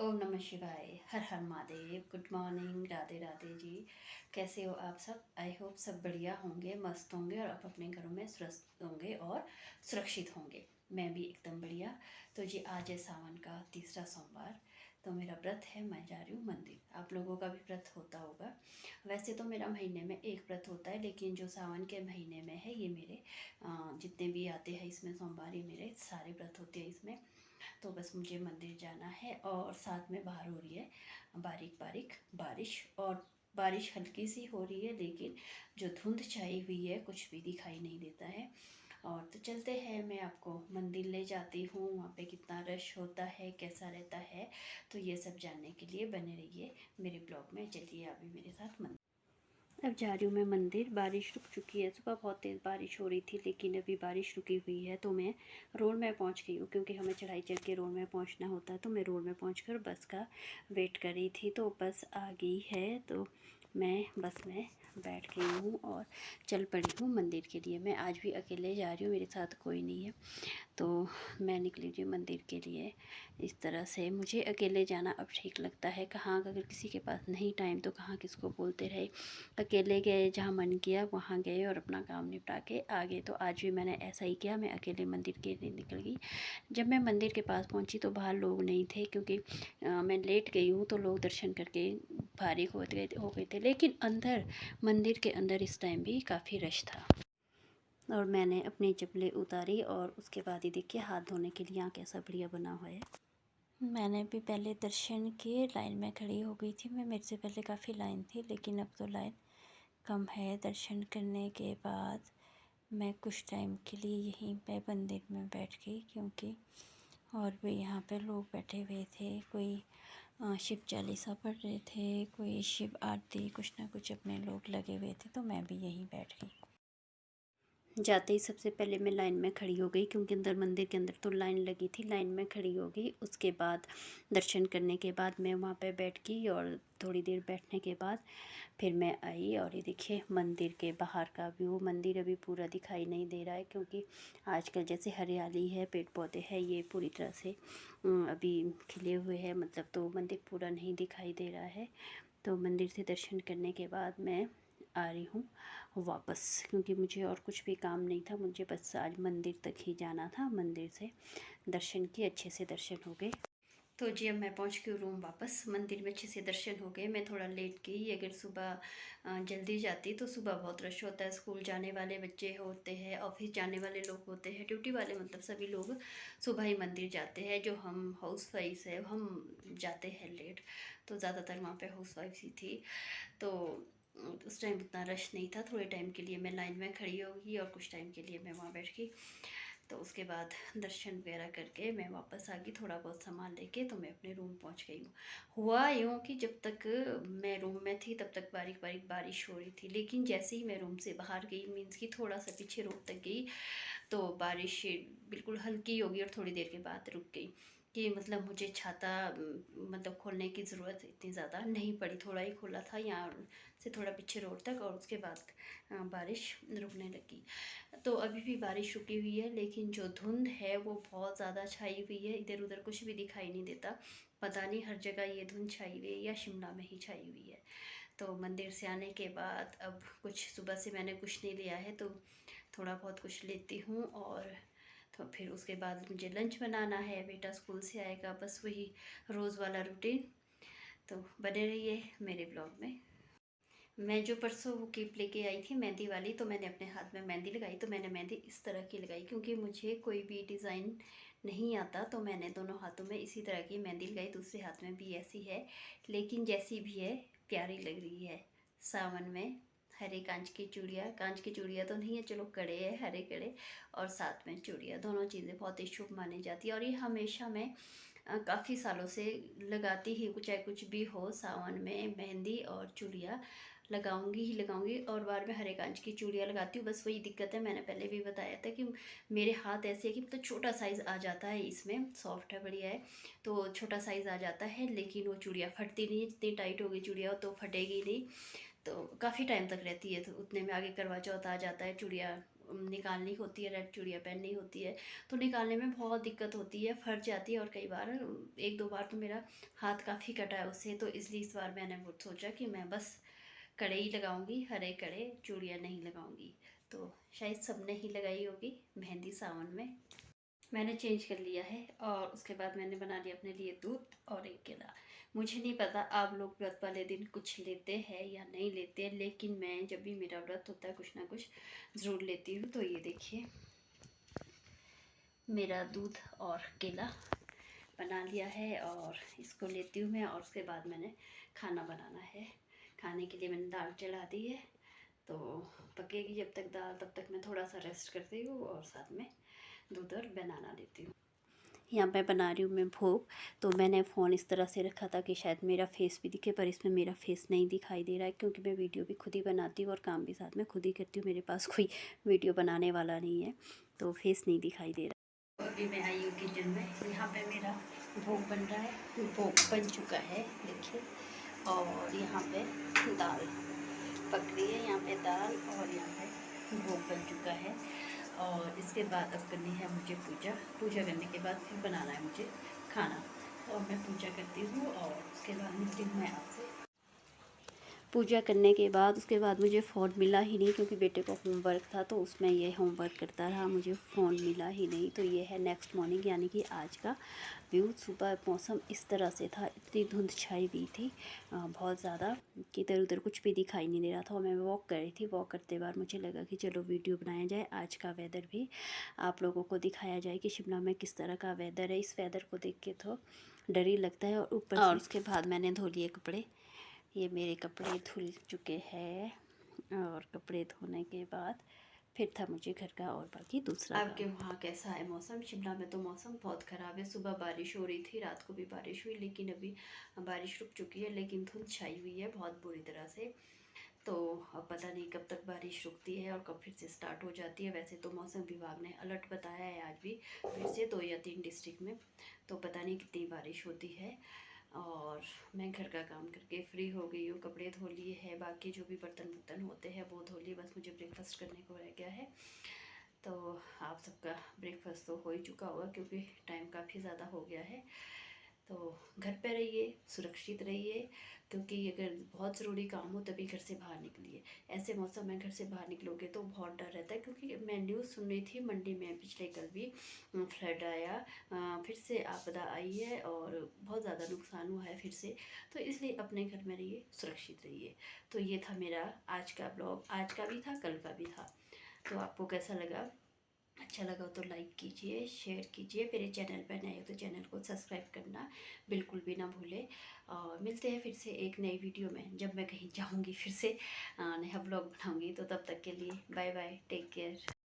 ओम नमः शिवाय। हर हर महादेव। Good morning. राधे राधे जी। कैसे हो आप सब? आई होप सब बढ़िया होंगे, मस्त होंगे और आप अपने घरों में स्वस्थ होंगे और सुरक्षित होंगे। मैं भी एकदम बढ़िया। तो जी आज है सावन का तीसरा सोमवार। तो मेरा व्रत है, मैं जा रही हूँ मंदिर। आप लोगों का भी व्रत होता होगा। वैसे तो मेरा महीने में एक व्रत होता है, लेकिन जो सावन के महीने में है ये मेरे जितने भी आते हैं इसमें सोमवार, ये मेरे सारे व्रत होते हैं इसमें। तो बस मुझे मंदिर जाना है और साथ में बाहर हो रही है बारीक बारीक बारिश, और बारिश हल्की सी हो रही है, लेकिन जो धुंध छाई हुई है कुछ भी दिखाई नहीं देता है। और तो चलते हैं, मैं आपको मंदिर ले जाती हूँ। वहाँ पे कितना रश होता है, कैसा रहता है, तो ये सब जानने के लिए बने रहिए मेरे ब्लॉग में। चलिए आप भी मेरे साथ मंदिर। अब जा रही हूँ मैं मंदिर। बारिश रुक चुकी है, सुबह बहुत तेज़ बारिश हो रही थी, लेकिन अभी बारिश रुकी हुई है। तो मैं रोड में पहुँच गई हूँ, क्योंकि हमें चढ़ाई चढ़ के रोड में पहुँचना होता है। तो मैं रोड में पहुँचकर बस का वेट कर रही थी। तो बस आ गई है, तो मैं बस में बैठ गई हूँ और चल पड़ी हूँ मंदिर के लिए। मैं आज भी अकेले जा रही हूँ, मेरे साथ कोई नहीं है। तो मैं निकली थी मंदिर के लिए। इस तरह से मुझे अकेले जाना अब ठीक लगता है। कहाँ अगर किसी के पास नहीं टाइम तो कहाँ किसको बोलते रहे। अकेले गए, जहाँ मन किया वहाँ गए और अपना काम निपटा के आ गए। तो आज भी मैंने ऐसा ही किया, मैं अकेले मंदिर के लिए निकल गई। जब मैं मंदिर के पास पहुँची तो बाहर लोग नहीं थे, क्योंकि मैं लेट गई हूँ। तो लोग दर्शन करके फारिग हो गए थे, लेकिन अंदर मंदिर के अंदर इस टाइम भी काफ़ी रश था। और मैंने अपनी चप्पलें उतारी और उसके बाद ही देखिए हाथ धोने के लिए यहाँ कैसा बढ़िया बना हुआ है। मैंने भी पहले दर्शन किए, लाइन में खड़ी हो गई थी मैं। मेरे से पहले काफ़ी लाइन थी, लेकिन अब तो लाइन कम है। दर्शन करने के बाद मैं कुछ टाइम के लिए यहीं पे मंदिर में बैठ गई, क्योंकि और भी यहाँ पे लोग बैठे हुए थे। कोई शिव चालीसा पढ़ रहे थे, कोई शिव आरती, कुछ ना कुछ अपने लोग लगे हुए थे। तो मैं भी यहीं बैठ गई। जाते ही सबसे पहले मैं लाइन में खड़ी हो गई, क्योंकि अंदर मंदिर के अंदर तो लाइन लगी थी। लाइन में खड़ी हो गई, उसके बाद दर्शन करने के बाद मैं वहाँ पे बैठ गई, और थोड़ी देर बैठने के बाद फिर मैं आई। और ये देखिए मंदिर के बाहर का व्यू। मंदिर अभी पूरा दिखाई नहीं दे रहा है, क्योंकि आजकल जैसे हरियाली है, पेड़ पौधे हैं, ये पूरी तरह से अभी खिले हुए हैं, मतलब तो मंदिर पूरा नहीं दिखाई दे रहा है। तो मंदिर से दर्शन करने के बाद मैं आ रही हूँ वापस, क्योंकि मुझे और कुछ भी काम नहीं था। मुझे बस आज मंदिर तक ही जाना था। मंदिर से दर्शन किए, अच्छे से दर्शन हो गए। तो जी अब मैं पहुंच गई रूम वापस। मंदिर में अच्छे से दर्शन हो गए। मैं थोड़ा लेट गई। अगर सुबह जल्दी जाती तो सुबह बहुत रश होता है। स्कूल जाने वाले बच्चे होते हैं, ऑफिस जाने वाले लोग होते हैं, ड्यूटी वाले, मतलब सभी लोग सुबह ही मंदिर जाते हैं। जो हम हाउस वाइफ है हम जाते हैं लेट। तो ज़्यादातर वहाँ पे हाउस वाइफ ही थी। तो उस टाइम उतना रश नहीं था। थोड़े टाइम के लिए मैं लाइन में खड़ी हो गई और कुछ टाइम के लिए मैं वहाँ बैठ गई। तो उसके बाद दर्शन वगैरह करके मैं वापस आ गई। थोड़ा बहुत सामान लेके तो मैं अपने रूम पहुँच गई हूँ। हुआ यूँ कि जब तक मैं रूम में थी तब तक बारीक बारीक बारिश हो रही थी, लेकिन जैसे ही मैं रूम से बाहर गई, मीन्स कि थोड़ा सा पीछे रोड तक गई, तो बारिश बिल्कुल हल्की होगी और थोड़ी देर के बाद रुक गई। कि मतलब मुझे छाता मतलब खोलने की ज़रूरत इतनी ज़्यादा नहीं पड़ी। थोड़ा ही खोला था यहाँ से थोड़ा पीछे रोड तक, और उसके बाद बारिश रुकने लगी। तो अभी भी बारिश रुकी हुई है, लेकिन जो धुंध है वो बहुत ज़्यादा छाई हुई है। इधर उधर कुछ भी दिखाई नहीं देता। पता नहीं हर जगह ये धुंध छाई हुई है या शिमला में ही छाई हुई है। तो मंदिर से आने के बाद अब कुछ, सुबह से मैंने कुछ नहीं लिया है, तो थोड़ा बहुत कुछ लेती हूँ। और तो फिर उसके बाद मुझे लंच बनाना है, बेटा स्कूल से आएगा, बस वही रोज़ वाला रूटीन। तो बने रहिए मेरे ब्लॉग में। मैं जो परसों वो क्लिप लेके आई थी मेहंदी वाली, तो मैंने अपने हाथ में मेहंदी लगाई। तो मैंने मेहंदी इस तरह की लगाई, क्योंकि मुझे कोई भी डिज़ाइन नहीं आता। तो मैंने दोनों हाथों में इसी तरह की मेहंदी लगाई। दूसरे हाथ में भी ऐसी है, लेकिन जैसी भी है प्यारी लग रही है। सावन में हरे कांच की चूड़ियाँ, कांच की चूड़ियाँ तो नहीं है, चलो कड़े है, हरे कड़े, और साथ में चूड़ियाँ, दोनों चीज़ें बहुत ही शुभ मानी जाती है। और ये हमेशा मैं काफ़ी सालों से लगाती ही, चाहे कुछ भी हो, सावन में मेहंदी और चूड़ियाँ लगाऊंगी ही लगाऊंगी। और बार में हरे कांच की चूड़ियाँ लगाती हूँ। बस वही दिक्कत है, मैंने पहले भी बताया था कि मेरे हाथ ऐसे है कि तो छोटा साइज़ आ जाता है, इसमें सॉफ्ट है, बढ़िया है, तो छोटा साइज़ आ जाता है, लेकिन वो चूड़ियाँ फटती नहीं है। जितनी टाइट होगी चूड़ियाँ तो फटेगी नहीं। तो काफ़ी टाइम तक रहती है। तो उतने में आगे करवा चौथ आ जाता है, चूड़ियाँ निकालनी होती है, रेड चूड़ियाँ पहननी होती है, तो निकालने में बहुत दिक्कत होती है, फट जाती है। और कई बार 1-2 बार तो मेरा हाथ काफ़ी कटा है उससे, तो इसलिए इस बार मैंने वो सोचा कि मैं बस कड़े ही लगाऊंगी, हरे कड़े, चूड़ियाँ नहीं लगाऊंगी। तो शायद सबने ही लगाई होगी मेहंदी सावन में। मैंने चेंज कर लिया है और उसके बाद मैंने बना लिया अपने लिए दूध और एक केला। मुझे नहीं पता आप लोग व्रत वाले दिन कुछ लेते हैं या नहीं लेते, लेकिन मैं जब भी मेरा व्रत होता है कुछ ना कुछ ज़रूर लेती हूँ। तो ये देखिए मेरा दूध और केला बना लिया है और इसको लेती हूँ मैं। और उसके बाद मैंने खाना बनाना है। खाने के लिए मैंने दाल चढ़ा दी है, तो पकेगी जब तक दाल तब तक मैं थोड़ा सा रेस्ट करती हूँ और साथ में दूध और बनाना लेती हूँ। यहाँ पे बना रही हूँ मैं भोग। तो मैंने फ़ोन इस तरह से रखा था कि शायद मेरा फेस भी दिखे, पर इसमें मेरा फेस नहीं दिखाई दे रहा है क्योंकि मैं वीडियो भी खुद ही बनाती हूँ और काम भी साथ में खुद ही करती हूँ। मेरे पास कोई वीडियो बनाने वाला नहीं है, तो फेस नहीं दिखाई दे रहा। अभी मैं आई हूँ किचन में। यहाँ पे मेरा भोग बन रहा है, भोग बन चुका है देखिए। और यहाँ पे दाल पक रही है, यहाँ पे दाल और यहाँ पे भोग बन चुका है। और इसके बाद अब करनी है मुझे पूजा। पूजा करने के बाद फिर बनाना है मुझे खाना। और मैं पूजा करती हूँ और उसके बाद मिलती हूँ मैं आपसे। पूजा करने के बाद उसके बाद मुझे फ़ोन मिला ही नहीं क्योंकि बेटे को होमवर्क था, तो उसमें ये होमवर्क करता रहा, मुझे फ़ोन मिला ही नहीं। तो ये है नेक्स्ट मॉर्निंग यानी कि आज का व्यू। सुबह मौसम इस तरह से था, इतनी धुंध छाई हुई थी बहुत ज़्यादा कि इधर उधर कुछ भी दिखाई नहीं दे रहा था। और मैं वॉक कर रही थी, वॉक करते बार मुझे लगा कि चलो वीडियो बनाया जाए, आज का वेदर भी आप लोगों को दिखाया जाए कि शिमला में किस तरह का वेदर है। इस वेदर को देख के तो डर ही लगता है। और ऊपर और उसके बाद मैंने धो लिए कपड़े। ये मेरे कपड़े धुल चुके हैं और कपड़े धोने के बाद फिर था मुझे घर का और बाकी दूसरा काम। आपके वहाँ कैसा है मौसम? शिमला में तो मौसम बहुत ख़राब है। सुबह बारिश हो रही थी, रात को भी बारिश हुई, लेकिन अभी बारिश रुक चुकी है, लेकिन धुंध छाई हुई है बहुत बुरी तरह से। तो अब पता नहीं कब तक बारिश रुकती है और कब फिर से स्टार्ट हो जाती है। वैसे तो मौसम विभाग ने अलर्ट बताया है आज भी फिर से 2 या 3 डिस्ट्रिक्ट में, तो पता नहीं कितनी बारिश होती है। और मैं घर का काम करके फ्री हो गई हूँ, कपड़े धो लिए हैं, बाकी जो भी बर्तन होते हैं वो धो लिए, बस मुझे ब्रेकफास्ट करने को रह गया है। तो आप सबका ब्रेकफास्ट तो हो ही चुका होगा क्योंकि टाइम काफ़ी ज़्यादा हो गया है। तो घर पे रहिए, सुरक्षित रहिए, क्योंकि अगर बहुत ज़रूरी काम हो तभी घर से बाहर निकलिए। ऐसे मौसम में घर से बाहर निकलोगे तो बहुत डर रहता है, क्योंकि मैं न्यूज़ सुन रही थी मंडी में पिछले कल भी फ्लड आया, फिर से आपदा आई है और बहुत ज़्यादा नुकसान हुआ है फिर से। तो इसलिए अपने घर में रहिए, सुरक्षित रहिए। तो ये था मेरा आज का ब्लॉग, आज का भी था कल का भी था। तो आपको कैसा लगा? अच्छा लगा तो लाइक कीजिए, शेयर कीजिए, मेरे चैनल पर नए हो तो चैनल को सब्सक्राइब करना बिल्कुल भी ना भूलें। और मिलते हैं फिर से एक नई वीडियो में, जब मैं कहीं जाऊंगी फिर से नया ब्लॉग बनाऊंगी। तो तब तक के लिए बाय बाय, टेक केयर।